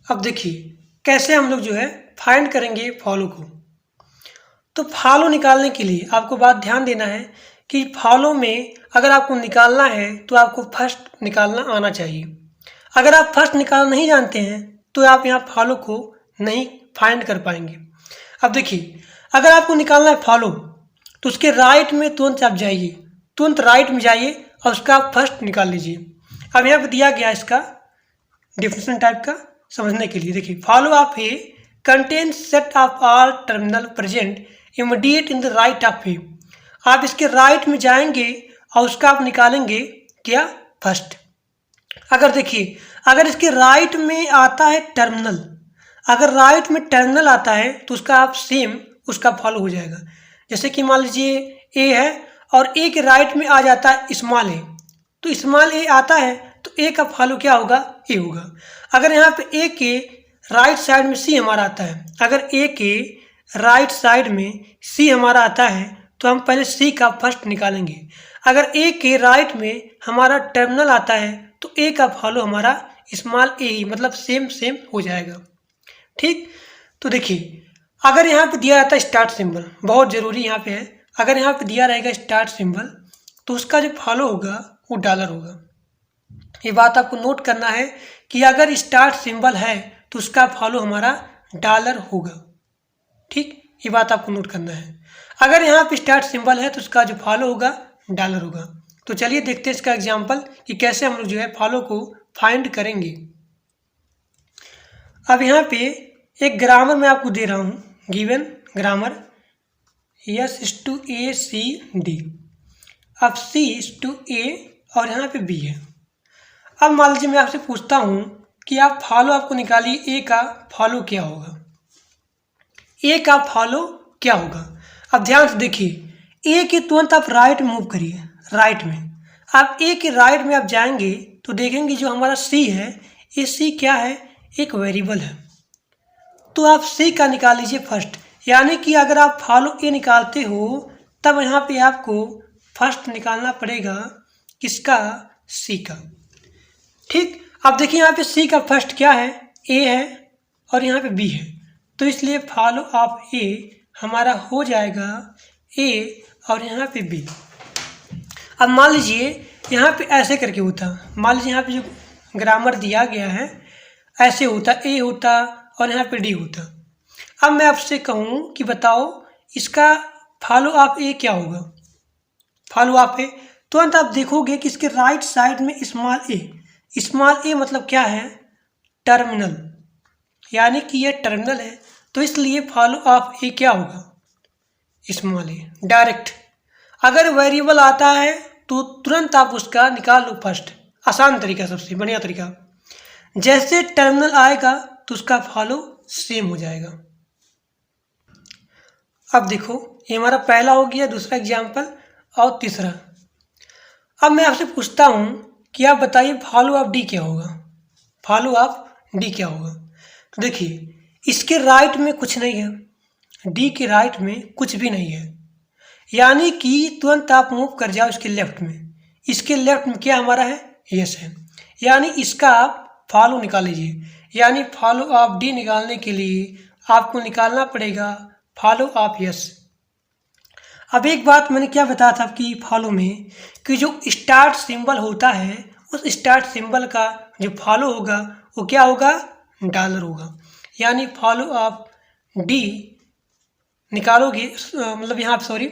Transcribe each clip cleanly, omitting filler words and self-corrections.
अब देखिए कैसे हम लोग जो है फाइंड करेंगे फॉलो को। तो फॉलो निकालने के लिए आपको बात ध्यान देना है कि फॉलो में अगर आपको निकालना है तो आपको फर्स्ट निकालना आना चाहिए। अगर आप फर्स्ट निकालना नहीं जानते हैं तो आप यहाँ फॉलो को नहीं फाइंड कर पाएंगे। अब देखिए अगर आपको निकालना है फॉलो तो उसके राइट में तुरंत आप जाइए, तुरंत राइट में जाइए और उसका आप फर्स्ट निकाल लीजिए। अब यहाँ पर दिया गया इसका डिफिनेशन टाइप का समझने के लिए देखिए, follow of a contain set of all terminal present immediate in the right of a. आप इसके राइट में जाएंगे और उसका आप निकालेंगे क्या, फर्स्ट। अगर देखिए अगर इसके राइट में आता है टर्मिनल, अगर राइट में टर्मिनल आता है तो उसका आप सेम उसका फॉलो हो जाएगा। जैसे कि मान लीजिए ए है और ए के राइट में आ जाता है स्मॉल ए, तो स्मॉल ए आता है तो ए का फॉलो क्या होगा, ए होगा। अगर यहाँ पे ए के राइट साइड में सी हमारा आता है, अगर ए के राइट साइड में सी हमारा आता है तो हम पहले सी का फर्स्ट निकालेंगे। अगर ए के राइट में हमारा टर्मिनल आता है तो ए का फॉलो हमारा स्मॉल ए ही, मतलब सेम सेम हो जाएगा। ठीक, तो देखिए अगर यहाँ पे दिया जाता है स्टार्ट सिंबल, बहुत ज़रूरी यहाँ पे है, अगर यहाँ पे दिया रहेगा स्टार्ट सिंबल तो उसका जो फॉलो होगा वो डॉलर होगा। ये बात आपको नोट करना है कि अगर स्टार्ट सिंबल है तो उसका फॉलो हमारा डॉलर होगा। ठीक, ये बात आपको नोट करना है। अगर यहाँ पे स्टार्ट सिंबल है तो उसका जो फॉलो होगा डॉलर होगा। तो चलिए देखते हैं इसका एग्जांपल कि कैसे हम लोग जो है फॉलो को फाइंड करेंगे। अब यहाँ पे एक ग्रामर मैं आपको दे रहा हूँ, given grammar S is to A C D. अब सी इज टू ए और यहाँ पे बी है। अब मान लीजिए मैं आपसे पूछता हूँ कि आप फॉलो आपको निकालिए, ए का फॉलो क्या होगा, ए का फॉलो क्या होगा। अब ध्यान से देखिए ए के तुरंत आप राइट मूव करिए, राइट में आप ए के राइट में आप जाएंगे तो देखेंगे जो हमारा सी है, ये सी क्या है, एक वेरिएबल है। तो आप सी का निकाल लीजिए फर्स्ट, यानी कि अगर आप फॉलो ए निकालते हो तब यहाँ पे आपको फर्स्ट निकालना पड़ेगा किसका, सी का। ठीक, अब देखिए यहाँ पे सी का फर्स्ट क्या है, ए है और यहाँ पे बी है, तो इसलिए फॉलो ऑफ ए हमारा हो जाएगा ए और यहाँ पे बी। अब मान लीजिए यहाँ पे ऐसे करके होता, मान लीजिए यहाँ पे जो ग्रामर दिया गया है ऐसे होता, ए होता और यहाँ पे डी होता। अब मैं आपसे कहूँ कि बताओ इसका फॉलो ऑफ ए क्या होगा, फॉलो ऑफ ए तुरंत आप देखोगे कि इसके राइट साइड में स्मॉल ए, स्मॉल ए मतलब क्या है, टर्मिनल, यानी कि ये टर्मिनल है, तो इसलिए फॉलो ऑफ ए क्या होगा, स्मॉल ए डायरेक्ट। अगर वेरिएबल आता है तो तुरंत आप उसका निकाल लो फर्स्ट, आसान तरीका, सबसे बढ़िया तरीका। जैसे टर्मिनल आएगा तो उसका फॉलो सेम हो जाएगा। अब देखो ये हमारा पहला हो गया, दूसरा एग्जाम्पल और तीसरा। अब मैं आपसे पूछता हूँ कि आप बताइए फॉलो ऑफ डी क्या होगा, फॉलो ऑफ डी क्या होगा। तो देखिए इसके राइट में कुछ नहीं है, डी के राइट में कुछ भी नहीं है, यानी कि तुरंत आप मूव कर जाओ इसके लेफ्ट में। इसके लेफ्ट में क्या हमारा है, यस है, यानी इसका आप फॉलो निकाल लीजिए। यानी फॉलो ऑफ डी निकालने के लिए आपको निकालना पड़ेगा फॉलो ऑफ यस। अब एक बात मैंने क्या बताया था कि फॉलो में कि जो स्टार्ट सिंबल होता है उस स्टार्ट सिंबल का जो फॉलो होगा वो क्या होगा, डॉलर होगा। यानी फॉलो ऑफ डी निकालोगे, मतलब यहाँ सॉरी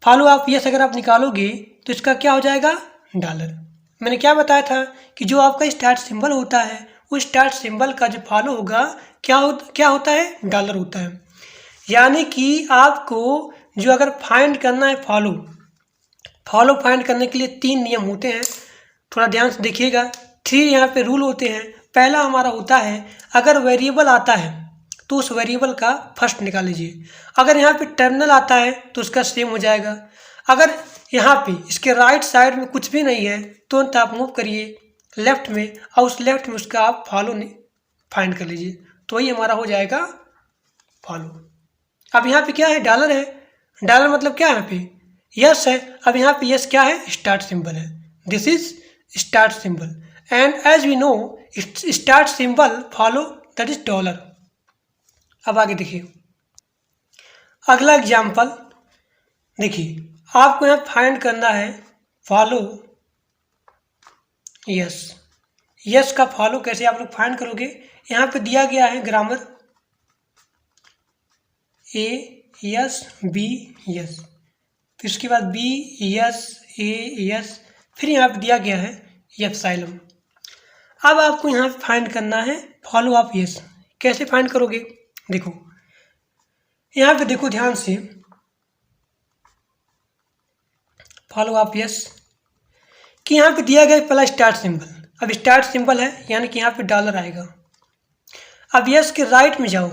फॉलो ऑफ यस अगर आप निकालोगे तो इसका क्या हो जाएगा, डॉलर। मैंने क्या बताया था कि जो आपका स्टार्ट सिंबल होता है वो स्टार्ट सिंबल का जो फॉलो होगा क्या होता है, डॉलर होता है। यानी कि आपको जो अगर फाइंड करना है फॉलो फाइंड करने के लिए 3 नियम होते हैं, थोड़ा ध्यान से देखिएगा। 3 यहाँ पे रूल होते हैं। पहला हमारा होता है अगर वेरिएबल आता है तो उस वेरिएबल का फर्स्ट निकाल लीजिए। अगर यहाँ पे टर्मिनल आता है तो उसका सेम हो जाएगा। अगर यहाँ पे इसके राइट साइड में कुछ भी नहीं है तो आप मूव करिए लेफ्ट में और उस लेफ्ट में उसका आप फॉलो फाइंड कर लीजिए, तो वही हमारा हो जाएगा फॉलो। अब यहाँ पे क्या है, डॉलर है, डॉलर मतलब क्या है, यहाँ पे यस है। अब यहाँ पे यस क्या है, स्टार्ट सिंबल है, this is start symbol and as we know start symbol follow that is dollar. अब आगे देखिए अगला एग्जाम्पल, देखिए आपको यहाँ फाइंड करना है फॉलो यस। यस का फॉलो कैसे आप लोग फाइंड करोगे, यहाँ पे दिया गया है ग्रामर ए यस बी यस, फिर उसके बाद बी यस ए यस, फिर यहाँ पे दिया गया है एप्सिलॉन। अब आपको यहाँ पे फाइंड करना है फॉलो ऑफ यस। कैसे फाइंड करोगे, देखो यहाँ पे देखो ध्यान से, फॉलो ऑफ यस कि यहाँ पे दिया गया पहला स्टार्ट सिंबल। अब स्टार्ट सिंबल है यानी कि यहाँ पे डॉलर आएगा। अब यस के राइट में जाओ,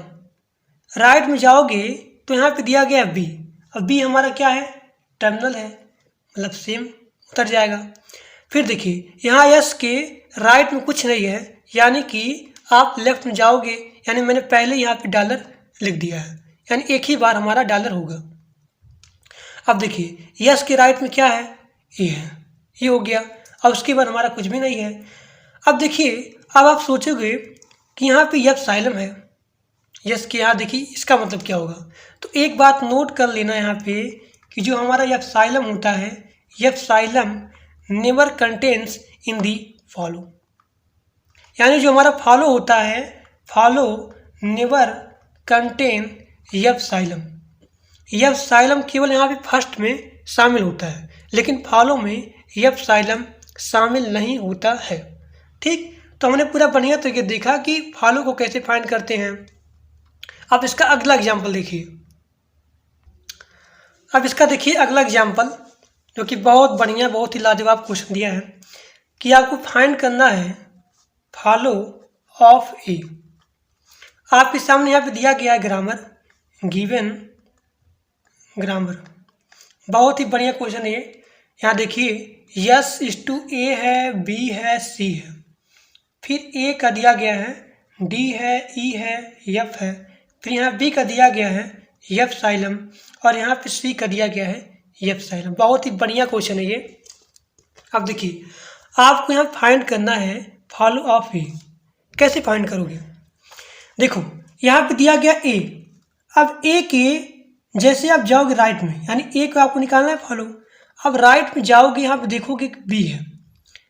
राइट में जाओगे तो यहाँ पे दिया गया बी। अब बी हमारा क्या है, टर्मिनल है, मतलब सेम उतर जाएगा। फिर देखिए यहाँ यस के राइट में कुछ नहीं है, यानी कि आप लेफ्ट में जाओगे, यानी मैंने पहले यहाँ पे डॉलर लिख दिया है, यानी एक ही बार हमारा डॉलर होगा। अब देखिए यस के राइट में क्या है, ए है, ये हो गया। अब उसके बाद हमारा कुछ भी नहीं है। अब देखिए अब आप सोचोगे कि यहाँ पे एप्सिलॉन है, यस के यहाँ देखिए इसका मतलब क्या होगा। तो एक बात नोट कर लेना यहाँ पे कि जो हमारा एप्सिलॉन होता है, एप्सिलॉन नेवर कंटेन्स इन दी फॉलो, यानी जो हमारा फॉलो होता है, follow never contain epsilon. Epsilon केवल यहाँ पे फर्स्ट में शामिल होता है, लेकिन फॉलो में एप्सिलॉन शामिल नहीं होता है। ठीक, तो हमने पूरा बढ़िया तरीके देखा कि फॉलो को कैसे फाइंड करते हैं। अब इसका अगला एग्जाम्पल देखिए, अब इसका देखिए अगला एग्जाम्पल जो कि बहुत बढ़िया, बहुत ही लाजवाब क्वेश्चन दिया है कि आपको फाइंड करना है फॉलो ऑफ ए। आपके सामने यहाँ पे दिया गया है ग्रामर, गिवन ग्रामर, बहुत ही बढ़िया क्वेश्चन है ये। यहाँ देखिए यस इज टू ए है, बी है, सी है, फिर ए का दिया गया है, डी है, ई है, एफ है, फिर यहाँ बी का दिया गया है एप्सिलॉन, और यहाँ पे सी का दिया गया है एप्सिलॉन। बहुत ही बढ़िया क्वेश्चन है ये। अब देखिए आपको यहाँ फाइंड करना है फॉलो ऑफ ए। कैसे फाइंड करोगे, देखो यहाँ पे दिया गया ए। अब ए के जैसे आप जाओगे राइट में, यानी ए को आपको निकालना है फॉलो। अब राइट में जाओगे, यहाँ पे देखोगे कि बी है।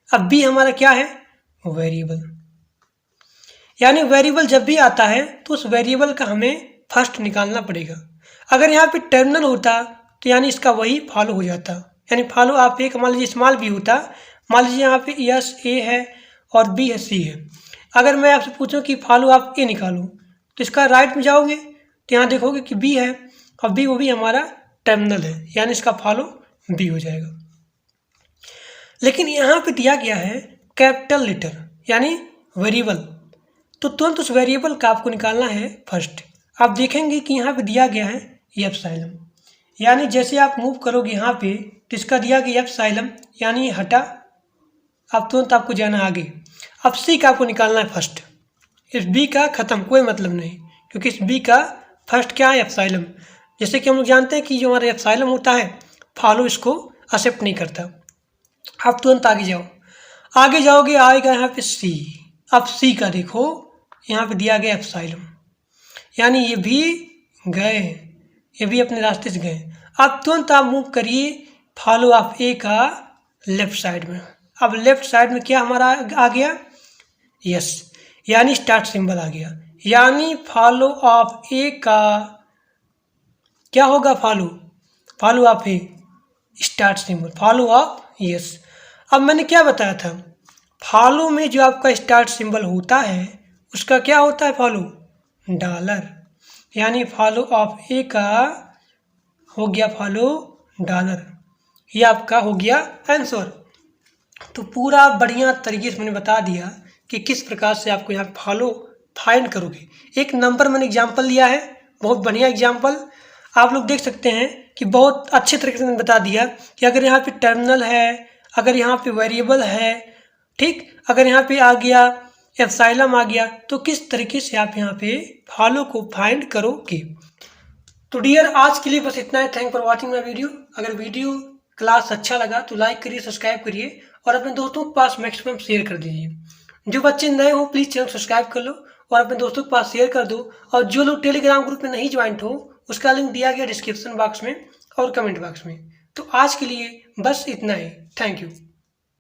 अब बी हमारा क्या है, वेरिएबल, यानी वेरिएबल जब भी आता है तो उस वेरिएबल का हमें फर्स्ट निकालना पड़ेगा। अगर यहाँ पे टर्मिनल होता तो यानी इसका वही फॉलो हो जाता, यानी फॉलो आप ए का मान लीजिए स्मॉल बी होता, मान लीजिए यहाँ पे यस ए है और बी है, सी है। अगर मैं आपसे पूछूं कि फॉलो आप ए निकालो, तो इसका राइट में जाओगे तो यहाँ देखोगे कि बी है, और बी वो भी हमारा टर्मिनल है, यानी इसका फॉलो बी हो जाएगा। लेकिन यहाँ पे दिया गया है कैपिटल लेटर यानी वेरिएबल, तो तुरंत उस वेरिएबल का आपको निकालना है फर्स्ट। आप देखेंगे कि यहाँ पे दिया गया है एप्सिलॉन, यानी जैसे आप मूव करोगे यहाँ पे तो इसका दिया गया एप्सिलॉन, यानी हटा, अब तुरंत आपको जाना आगे। अब सी का आपको निकालना है फर्स्ट, इस बी का ख़त्म, कोई मतलब नहीं, क्योंकि इस बी का फर्स्ट क्या है, एप्सिलॉन। जैसे कि हम लोग जानते हैं कि जो हमारा एप्सिलॉन होता है फॉलो इसको एक्सेप्ट नहीं करता। आप तुरंत आगे जाओ, आगे जाओगे आएगा यहाँ पे सी। अब सी का देखो यहाँ पे दिया गया एप्सिलॉन, यानी ये भी गए, ये भी अपने रास्ते से गए। अब तुरंत आप मूव करिए फॉलो ऑफ ए का लेफ्ट साइड में। अब लेफ्ट साइड में क्या हमारा आ गया, यस, यानी स्टार्ट सिंबल आ गया, यानी फॉलो ऑफ ए का क्या होगा, follow of A start symbol, follow of yes. अब मैंने क्या बताया था, फॉलो में जो आपका स्टार्ट सिंबल होता है उसका क्या होता है, फॉलो डॉलर, यानी फॉलो ऑफ ए का हो गया फॉलो डॉलर, ये आपका हो गया आंसर। तो पूरा बढ़िया तरीके से मैंने बता दिया कि किस प्रकार से आपको यहाँ फॉलो फाइंड करोगे। एक नंबर मैंने एग्जाम्पल लिया है, बहुत बढ़िया एग्जाम्पल, आप लोग देख सकते हैं कि बहुत अच्छे तरीके से मैंने बता दिया कि अगर यहाँ पे टर्मिनल है, अगर यहाँ पे वेरिएबल है, ठीक, अगर यहाँ पे आ गया एप्सिलॉन आ गया, तो किस तरीके से आप यहाँ पे फॉलो को फाइंड करोगे। तो डियर आज के लिए बस इतना है। Thank for watching my video. अगर वीडियो क्लास अच्छा लगा तो लाइक करिए, सब्सक्राइब करिए और अपने दोस्तों के पास मैक्सिमम शेयर कर दीजिए। जो बच्चे नए हो प्लीज़ चैनल सब्सक्राइब कर लो और अपने दोस्तों के पास शेयर कर दो। और जो लोग टेलीग्राम ग्रुप में नहीं ज्वाइंट हो उसका लिंक दिया गया डिस्क्रिप्शन बॉक्स में और कमेंट बॉक्स में। तो आज के लिए बस इतना ही। Thank you.